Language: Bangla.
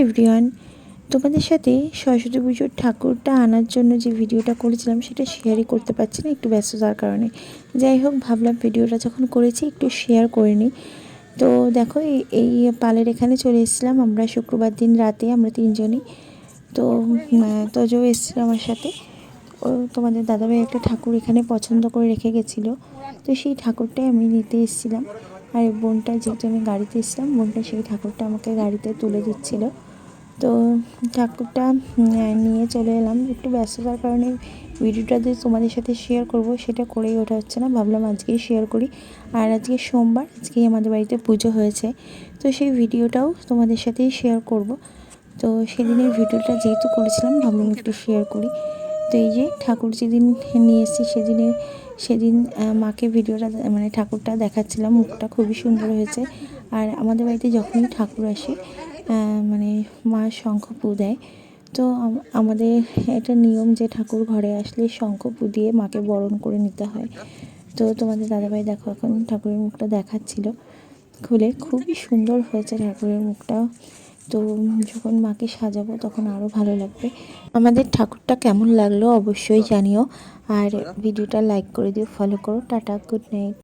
এভরিওয়ান, তোমাদের সাথে সরস্বতী পুজোর ঠাকুরটা আনার জন্য যে ভিডিওটা করেছিলাম সেটা শেয়ারই করতে পারছি না, একটু ব্যস্ততার কারণে। যাই হোক, ভাবলাম ভিডিওটা যখন করেছি একটু শেয়ার করে নিই। তো দেখো, এই পালের এখানে চলে এসেছিলাম আমরা শুক্রবার দিন রাতে, আমরা তিনজনই। তো তোজো এসেছিলো আমার সাথে। ও তোমাদের দাদাভাই একটা ঠাকুর এখানে পছন্দ করে রেখে গেছিলো, তো সেই ঠাকুরটাই আমি নিতে এসেছিলাম। আর বোনটা, যেহেতু আমি গাড়িতে এসেছিলাম, বোনটা সেই ঠাকুরটা আমাকে গাড়িতে তুলে দিচ্ছিলো। তো ঠাকুরটা নিয়ে চলে এলাম। একটু ব্যস্ততার কারণে ভিডিওটা যে তোমাদের সাথে শেয়ার করব সেটা করেই ওঠা হচ্ছে না, ভাবলাম আজকেই শেয়ার করি। আর আজকে সোমবার, আজকেই আমাদের বাড়িতে পুজো হয়েছে, তো সেই ভিডিওটাও তোমাদের সাথেই শেয়ার করব। তো সেদিনের ভিডিওটা যেহেতু করেছিলাম, ভাবলাম একটু শেয়ার করি। তো এই যে ঠাকুর যেদিন নিয়ে এসেছি সেদিন মাকে ভিডিওটা মানে ঠাকুরটা দেখাচ্ছিলাম, মুখটা খুবই সুন্দর হয়েছে। আর আমাদের বাড়িতে যখনই ঠাকুর আসে মানে মা শঙ্খপু দেয়। তো আমাদের এটা নিয়ম যে ঠাকুর ঘরে আসলে শঙ্খপু দিয়ে মাকে বরণ করে নিতে হয়। তো তোমাদের দাদাভাই দেখো এখন ঠাকুরের মুখটা দেখাচ্ছিল খুলে, খুবই সুন্দর হয়েছে ঠাকুরের মুখটা। তো যখন মাকে সাজাবো তখন আরও ভালো লাগবে। আমাদের ঠাকুরটা কেমন লাগলো অবশ্যই জানিও, আর ভিডিওটা লাইক করে দিও, ফলো করো। Tata, good night.